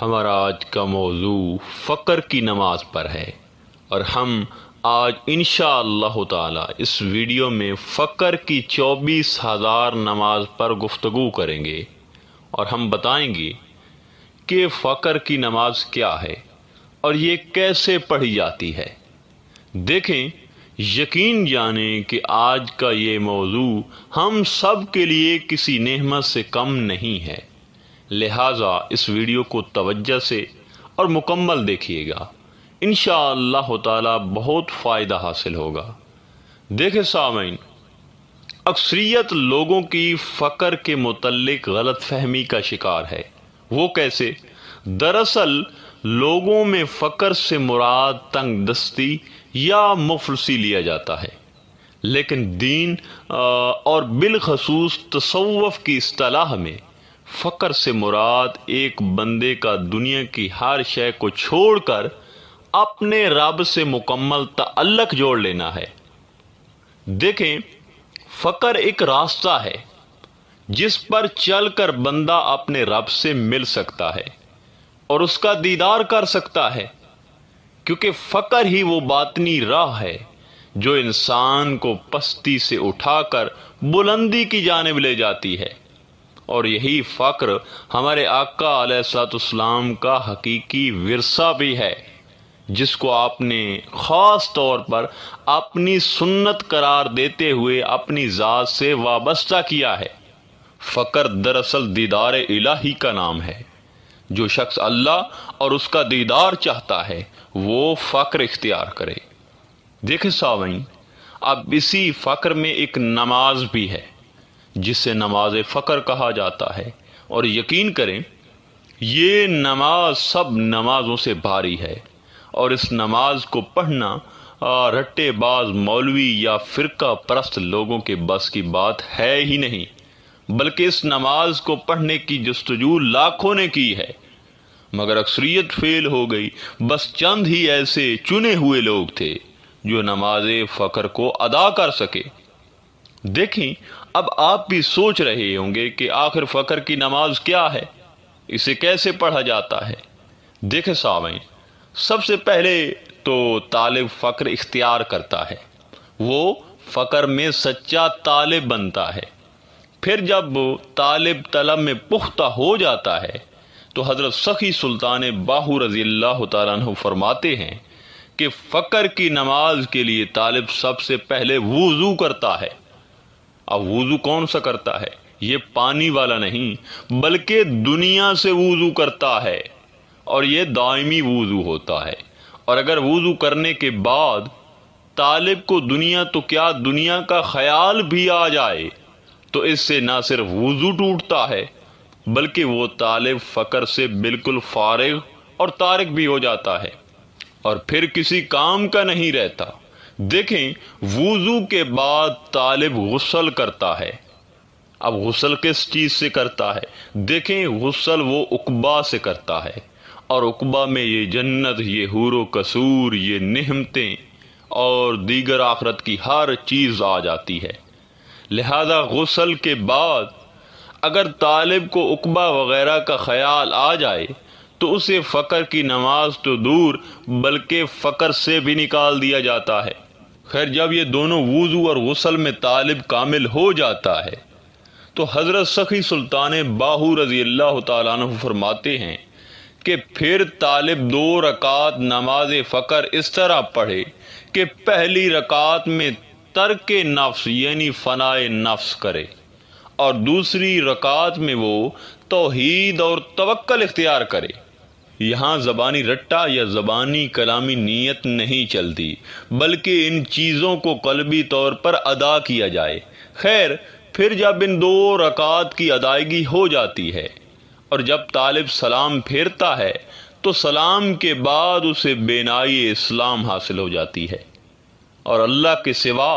ہمارا آج کا موضوع فقر کی نماز پر ہے اور ہم آج انشاءاللہ تعالی اس ویڈیو میں فقر کی 24,000 نماز پر گفتگو کریں گے اور ہم بتائیں گے کہ فقر کی نماز کیا ہے اور یہ کیسے پڑھی جاتی ہے۔ دیکھیں، یقین جانیں کہ آج کا یہ موضوع ہم سب کے لیے کسی نعمت سے کم نہیں ہے، لہٰذا اس ویڈیو کو توجہ سے اور مکمل دیکھیے گا، انشاءاللہ تعالی بہت فائدہ حاصل ہوگا۔ دیکھیں سامعین، اکثریت لوگوں کی فقر کے متعلق غلط فہمی کا شکار ہے۔ وہ کیسے؟ دراصل لوگوں میں فقر سے مراد تنگ دستی یا مفلسی لیا جاتا ہے، لیکن دین اور بالخصوص تصوف کی اصطلاح میں فقر سے مراد ایک بندے کا دنیا کی ہر شے کو چھوڑ کر اپنے رب سے مکمل تعلق جوڑ لینا ہے۔ دیکھیں، فقر ایک راستہ ہے جس پر چل کر بندہ اپنے رب سے مل سکتا ہے اور اس کا دیدار کر سکتا ہے، کیونکہ فقر ہی وہ باطنی راہ ہے جو انسان کو پستی سے اٹھا کر بلندی کی جانب لے جاتی ہے، اور یہی فقر ہمارے آقا علیہ الصلوۃ والسلام کا حقیقی ورثہ بھی ہے، جس کو آپ نے خاص طور پر اپنی سنت قرار دیتے ہوئے اپنی ذات سے وابستہ کیا ہے۔ فقر دراصل دیدار الہی کا نام ہے۔ جو شخص اللہ اور اس کا دیدار چاہتا ہے وہ فقر اختیار کرے۔ دیکھیں سامعین، اب اسی فقر میں ایک نماز بھی ہے جسے نماز فقر کہا جاتا ہے، اور یقین کریں یہ نماز سب نمازوں سے بھاری ہے، اور اس نماز کو پڑھنا رٹے باز مولوی یا فرقہ پرست لوگوں کے بس کی بات ہے ہی نہیں، بلکہ اس نماز کو پڑھنے کی جستجو لاکھوں نے کی ہے، مگر اکثریت فیل ہو گئی۔ بس چند ہی ایسے چنے ہوئے لوگ تھے جو نماز فقر کو ادا کر سکے۔ دیکھیں، اب آپ بھی سوچ رہے ہوں گے کہ آخر فقر کی نماز کیا ہے، اسے کیسے پڑھا جاتا ہے۔ دیکھیں سامعین، سب سے پہلے تو طالب فقر اختیار کرتا ہے، وہ فقر میں سچا طالب بنتا ہے۔ پھر جب طالب طلب میں پختہ ہو جاتا ہے تو حضرت سخی سلطان باہو رضی اللہ تعالیٰ عنہ فرماتے ہیں کہ فقر کی نماز کے لیے طالب سب سے پہلے وضو کرتا ہے۔ اب وضو کون سا کرتا ہے؟ یہ پانی والا نہیں، بلکہ دنیا سے وضو کرتا ہے، اور یہ دائمی وضو ہوتا ہے۔ اور اگر وضو کرنے کے بعد طالب کو دنیا تو کیا دنیا کا خیال بھی آ جائے تو اس سے نہ صرف وضو ٹوٹتا ہے بلکہ وہ طالب فقر سے بالکل فارغ اور تارک بھی ہو جاتا ہے، اور پھر کسی کام کا نہیں رہتا۔ دیکھیں، وضو کے بعد طالب غسل کرتا ہے۔ اب غسل کس چیز سے کرتا ہے؟ دیکھیں، غسل وہ عقبہ سے کرتا ہے، اور عقبہ میں یہ جنت، یہ حور و قصور، یہ نعمتیں اور دیگر آخرت کی ہر چیز آ جاتی ہے۔ لہذا غسل کے بعد اگر طالب کو عقبہ وغیرہ کا خیال آ جائے تو اسے فقر کی نماز تو دور بلکہ فقر سے بھی نکال دیا جاتا ہے۔ خیر، جب یہ دونوں وضو اور غسل میں طالب کامل ہو جاتا ہے تو حضرت سخی سلطان باہو رضی اللہ تعالیٰ عنہ فرماتے ہیں کہ پھر طالب 2 رکعت نماز فقر اس طرح پڑھے کہ پہلی رکعت میں ترک نفس یعنی فنائے نفس کرے، اور دوسری رکعت میں وہ توحید اور توکل اختیار کرے۔ یہاں زبانی رٹا یا زبانی کلامی نیت نہیں چلتی، بلکہ ان چیزوں کو قلبی طور پر ادا کیا جائے۔ خیر، پھر جب ان 2 رکعت کی ادائیگی ہو جاتی ہے اور جب طالب سلام پھیرتا ہے تو سلام کے بعد اسے بینائی اسلام حاصل ہو جاتی ہے، اور اللہ کے سوا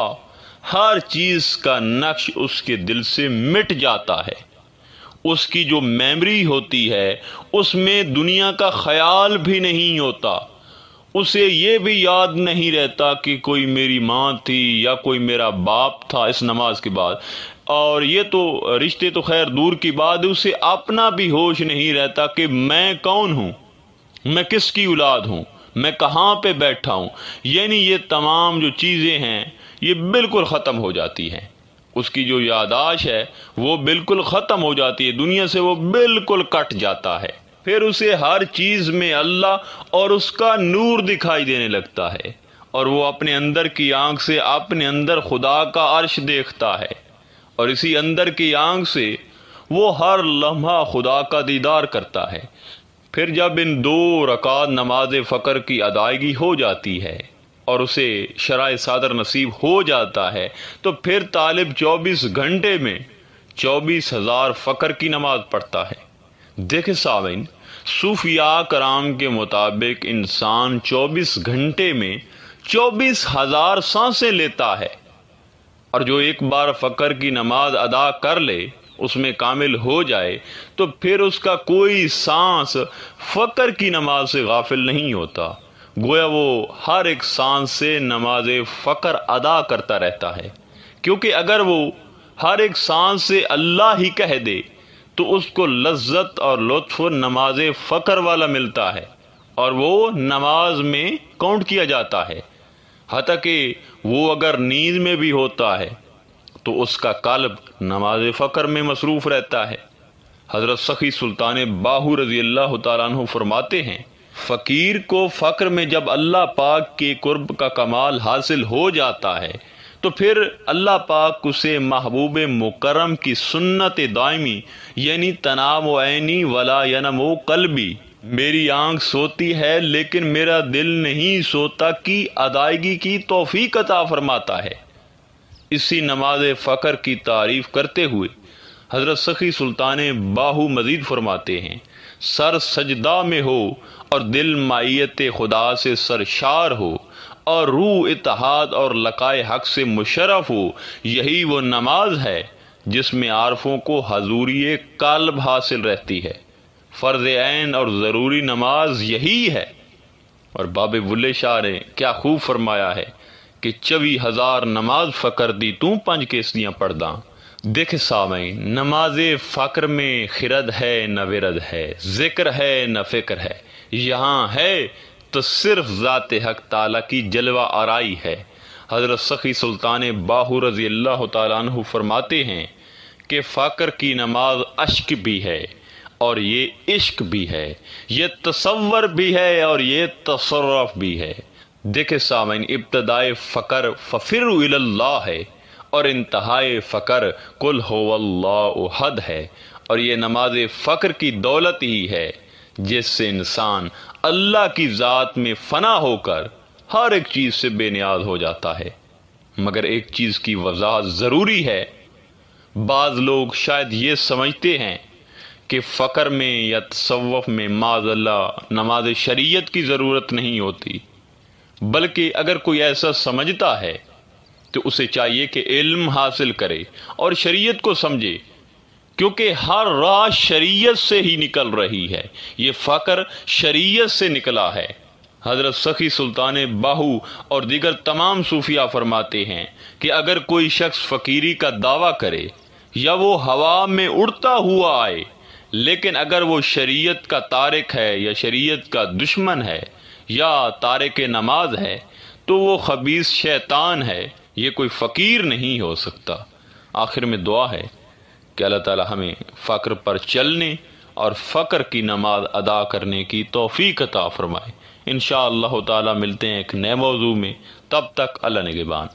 ہر چیز کا نقش اس کے دل سے مٹ جاتا ہے۔ اس کی جو میموری ہوتی ہے اس میں دنیا کا خیال بھی نہیں ہوتا، اسے یہ بھی یاد نہیں رہتا کہ کوئی میری ماں تھی یا کوئی میرا باپ تھا اس نماز کے بعد، اور یہ تو رشتے تو خیر دور کی بات ہے، اسے اپنا بھی ہوش نہیں رہتا کہ میں کون ہوں، میں کس کی اولاد ہوں، میں کہاں پہ بیٹھا ہوں۔ یعنی یہ تمام جو چیزیں ہیں یہ بالکل ختم ہو جاتی ہیں، اس کی جو یادداشت ہے وہ بالکل ختم ہو جاتی ہے، دنیا سے وہ بالکل کٹ جاتا ہے۔ پھر اسے ہر چیز میں اللہ اور اس کا نور دکھائی دینے لگتا ہے، اور وہ اپنے اندر کی آنکھ سے اپنے اندر خدا کا عرش دیکھتا ہے، اور اسی اندر کی آنکھ سے وہ ہر لمحہ خدا کا دیدار کرتا ہے۔ پھر جب ان 2 رکعت نماز فقر کی ادائیگی ہو جاتی ہے اور اسے شرح صدر نصیب ہو جاتا ہے، تو پھر طالب 24 گھنٹے میں 24,000 فقر کی نماز پڑھتا ہے۔ دیکھیں سامعین، صوفیاء کرام کے مطابق انسان 24 گھنٹے میں 24,000 سانسیں لیتا ہے، اور جو ایک بار فقر کی نماز ادا کر لے، اس میں کامل ہو جائے، تو پھر اس کا کوئی سانس فقر کی نماز سے غافل نہیں ہوتا، گویا وہ ہر ایک سانس سے نماز فقر ادا کرتا رہتا ہے، کیونکہ اگر وہ ہر ایک سانس سے اللہ ہی کہہ دے تو اس کو لذت اور لطف نماز فقر والا ملتا ہے، اور وہ نماز میں کاؤنٹ کیا جاتا ہے۔ حتیٰ کہ وہ اگر نیند میں بھی ہوتا ہے تو اس کا قلب نماز فقر میں مصروف رہتا ہے۔ حضرت سخی سلطان باہو رضی اللہ تعالیٰ عنہ فرماتے ہیں، فقیر کو فقر میں جب اللہ پاک کے قرب کا کمال حاصل ہو جاتا ہے تو پھر اللہ پاک اسے محبوب مکرم کی سنت دائمی یعنی تنام عینی ولا ینم قلبی، میری آنکھ سوتی ہے لیکن میرا دل نہیں سوتا کی ادائیگی کی توفیق عطا فرماتا ہے۔ اسی نماز فقر کی تعریف کرتے ہوئے حضرت سخی سلطان باہو مزید فرماتے ہیں، سر سجدہ میں ہو اور دل مائیت خدا سے سرشار ہو، اور روح اتحاد اور لقائے حق سے مشرف ہو، یہی وہ نماز ہے جس میں عارفوں کو حضوری قلب حاصل رہتی ہے۔ فرض عین اور ضروری نماز یہی ہے۔ اور باب بلے شاہ نے کیا خوب فرمایا ہے کہ 24,000 نماز فقر دی تو 5 کیسیاں پڑھداں۔ دیکھ سامعین، نماز فقر میں خرد ہے نہ ورد ہے، ذکر ہے نہ فکر ہے، یہاں ہے تو صرف ذات حق تعالیٰ کی جلوہ آرائی ہے۔ حضرت سخی سلطان باہو رضی اللہ تعالیٰ عنہ فرماتے ہیں کہ فقر کی نماز اشک بھی ہے اور یہ عشق بھی ہے، یہ تصور بھی ہے اور یہ تصرف بھی ہے۔ دیکھیں سامعین، ابتدائے فقر ففروا الی اللہ ہے اور انتہائے فقر قل هو اللہ احد ہے، اور یہ نماز فقر کی دولت ہی ہے جس سے انسان اللہ کی ذات میں فنا ہو کر ہر ایک چیز سے بے نیاز ہو جاتا ہے۔ مگر ایک چیز کی وضاحت ضروری ہے، بعض لوگ شاید یہ سمجھتے ہیں کہ فقر میں یا تصوف میں معاذ اللہ نماز شریعت کی ضرورت نہیں ہوتی، بلکہ اگر کوئی ایسا سمجھتا ہے تو اسے چاہیے کہ علم حاصل کرے اور شریعت کو سمجھے، کیونکہ ہر راہ شریعت سے ہی نکل رہی ہے، یہ فقر شریعت سے نکلا ہے۔ حضرت سخی سلطان باہو اور دیگر تمام صوفیاء فرماتے ہیں کہ اگر کوئی شخص فقیری کا دعویٰ کرے یا وہ ہوا میں اڑتا ہوا آئے، لیکن اگر وہ شریعت کا تارک ہے یا شریعت کا دشمن ہے یا تارک نماز ہے تو وہ خبیث شیطان ہے، یہ کوئی فقیر نہیں ہو سکتا۔ آخر میں دعا ہے کہ اللہ تعالی ہمیں فقر پر چلنے اور فقر کی نماز ادا کرنے کی توفیق عطا فرمائے۔ انشاءاللہ تعالی ملتے ہیں ایک نئے موضوع میں، تب تک اللہ نگہبان۔